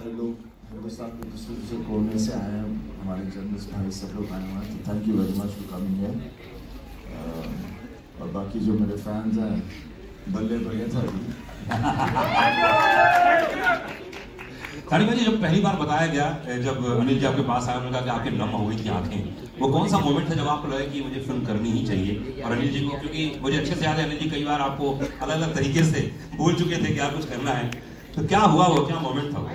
सारे लोग हिंदुस्तान के दूसरे दूसरे कोने से आए हैं, हमारे जर्नलिस्ट भाई सब लोग आए हुए हैं, तो thank you very much for coming here. और बाकी जो मेरे फैंस हैं, बल्ले बल्ले था सानी भाई, जब पहली बार बताया गया, जब अनिल जी आपके पास आए, उन्होंने कहा कि आपके नम हो गई थी आंखें, वो कौन सा मोमेंट था जब आपको लगा कि मुझे फिल्म करनी ही चाहिए? और अनिल जी को, क्योंकि मुझे अच्छे से याद है, अनिल जी कई बार आपको अलग अलग तरीके से बोल चुके थे कि आप कुछ करना है, तो क्या हुआ, वो क्या मोमेंट था वो?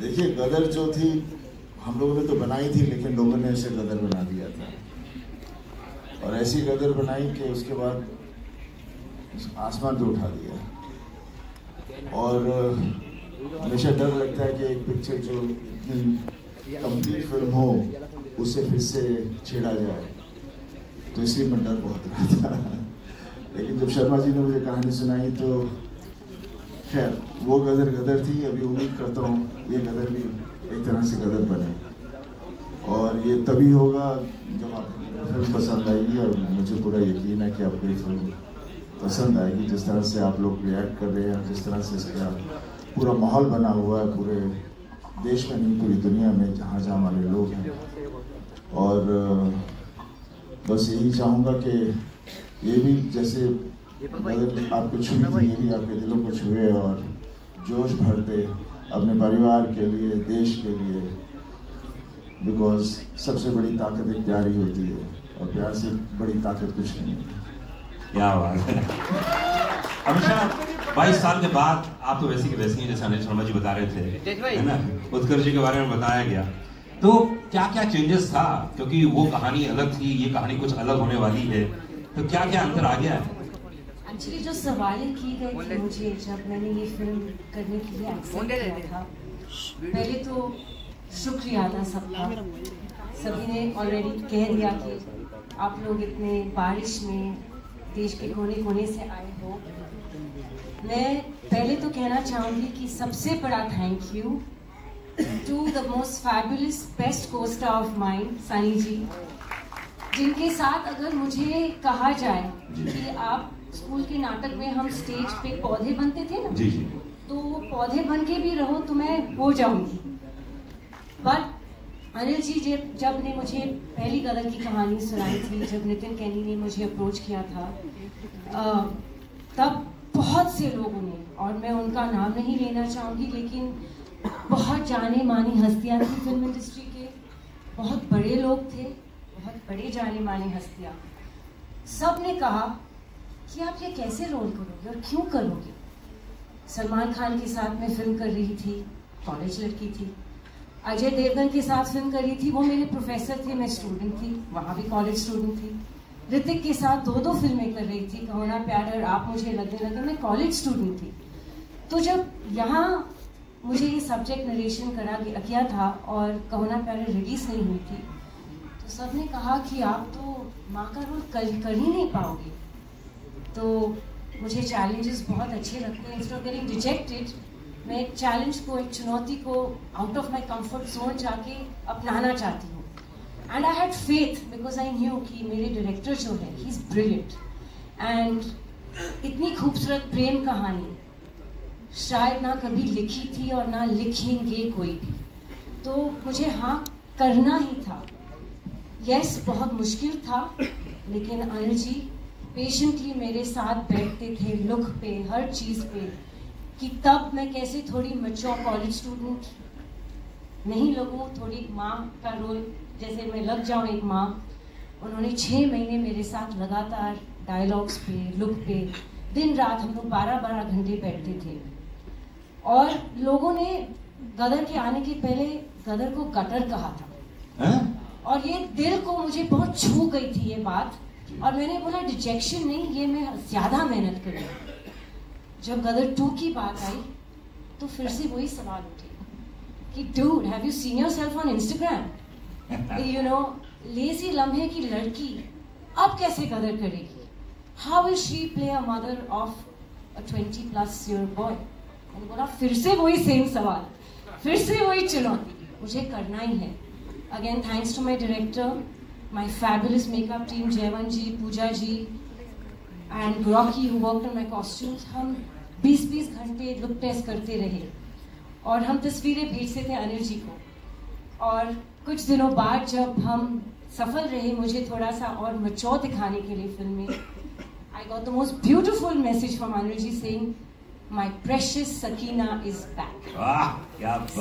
देखिए, गदर जो थी हम लोगों ने तो बनाई थी, लेकिन लोगों ने उसे गदर बना दिया था, और ऐसी गदर बनाई कि उसके बाद आसमान पे उठा दिया। और हमेशा डर लगता है कि एक पिक्चर जो इतनी कंप्लीट फिल्म हो उसे फिर से छेड़ा जाए, तो इसलिए मैं डर बहुत रहा था। लेकिन जब शर्मा जी ने मुझे कहानी सुनाई तो खैर वो गदर गदर थी। अभी उम्मीद करता हूँ ये गदर भी एक तरह से गदर बने, और ये तभी होगा जब आपको फिल्म पसंद आएगी, और मुझे पूरा यकीन है कि आपको ये फिल्म पसंद आएगी। जिस तरह से आप लोग रिएक्ट कर रहे हैं, जिस तरह से इसका पूरा माहौल बना हुआ है पूरे देश में नहीं, पूरी दुनिया में जहाँ जहाँ वाले लोग हैं। और बस यही चाहूँगा कि ये भी जैसे आपको छुई थी, ये भी आपके दिलों को छुए और जोश भर दे अपने परिवार के लिए, देश के लिए, बिकॉज सबसे बड़ी ताकत एक प्यार ही होती है, और प्यार से बड़ी ताकत कुछ नहीं है। क्या बात है। हमेशा 22 साल के बाद आप तो वैसी की वैसी हैं, जैसे अनिल शर्मा जी बता रहे थे, है ना, उत्कर्ष जी के बारे में बताया गया, तो क्या क्या चेंजेस था? क्योंकि वो कहानी अलग थी, ये कहानी कुछ अलग होने वाली है, तो क्या क्या अंतर आ गया है? एक्चुअली जो सवाल की गई थी मुझे, जब मैंने ये फिल्म करने के लिए एक्सेप्ट किया था, पहले तो शुक्रिया था सबका। सभी ने ऑलरेडी कह दिया कि आप लोग इतने बारिश में देश के कोने कोने से आए हो। मैं पहले तो कहना चाहूँगी कि सबसे बड़ा thank you to the most fabulous best costar of mine, Sunny ji, जिनके साथ अगर मुझे कहा जाए कि आप स्कूल के नाटक में हम स्टेज पे पौधे बनते थे ना, जी जी, तो वो पौधे बन के भी रहो तो मैं हो जाऊंगी। बट अनिल जी जब ने मुझे पहली गदर की कहानी सुनाई थी, जब नितिन कैनी ने मुझे अप्रोच किया था, तब बहुत से लोगों ने, और मैं उनका नाम नहीं लेना चाहूँगी, लेकिन बहुत जाने मानी हस्तियाँ थी फिल्म इंडस्ट्री के, बहुत बड़े लोग थे, बहुत बड़े जाने मानी हस्तियाँ, सब ने कहा कि आप ये कैसे रोल करोगे और क्यों करोगे। सलमान खान के साथ मैं फिल्म कर रही थी, कॉलेज लड़की थी। अजय देवगन के साथ फिल्म कर रही थी, वो मेरे प्रोफेसर थे, मैं स्टूडेंट थी, वहाँ भी कॉलेज स्टूडेंट थी। ऋतिक के साथ दो फिल्में कर रही थी, कहो ना प्यार और आप मुझे लगने लगे, मैं कॉलेज स्टूडेंट थी। तो जब यहाँ मुझे ये सब्जेक्ट नरेशन किया था और कहो ना प्यार रिलीज नहीं हुई थी, तो सब ने कहा कि आप तो माँ का रोल कर ही नहीं पाओगे। तो मुझे चैलेंजेस बहुत अच्छे लगते हैं। इंस्टेड ऑफ गेटिंग रिजेक्टेड, मैं एक चैलेंज को, एक चुनौती को out of my comfort zone जाके अपनाना चाहती हूँ। And I had faith because I knew कि मेरे डायरेक्टर जो है, ही इज ब्रिलियंट, एंड इतनी खूबसूरत प्रेम कहानी शायद ना कभी लिखी थी और ना लिखेंगे कोई भी, तो मुझे हाँ करना ही था। यस, बहुत मुश्किल था, लेकिन अनिल जी पेशेंटली मेरे साथ बैठते थे, लुक पे, हर चीज़ पे, कि तब मैं कैसे थोड़ी मैच्योर कॉलेज स्टूडेंट नहीं लगूं, थोड़ी माँ का रोल जैसे मैं लग जाऊं एक माँ। उन्होंने 6 महीने मेरे साथ लगातार डायलॉग्स पे, लुक पे, दिन रात हम लोग 12-12 घंटे बैठते थे। और लोगों ने गदर के आने के पहले गदर को गटर कहा था, और ये दिल को मुझे बहुत छू गई थी ये बात, और मैंने बोला रिजेक्शन नहीं, ये मैं ज़्यादा मेहनत करूँ। जब गदर 2 की बात आई तो फिर से वही सवाल उठे कि dude, have you seen yourself on Instagram? You know, lazy लम्हे की लड़की अब कैसे गदर करेगी? How will she play a mother of a 20+ year boy? मैंने बोला फिर से वही सेम सवाल, फिर से वही चुनौती, मुझे करना ही है। Again thanks to my director, my fabulous makeup team, Jaywant ji, Pooja ji, and Rocky who worked on my costumes। हम 20-20 घंटे लुक टेस्ट करते रहे, और हम तस्वीरें भेजते थे अनिल जी को, और कुछ दिनों बाद जब हम सफल रहे मुझे थोड़ा सा और मैच्योर दिखाने के लिए फिल्म में, I got the most beautiful message from Anil ji saying, "My precious Sakina is back." वाह, क्या बात।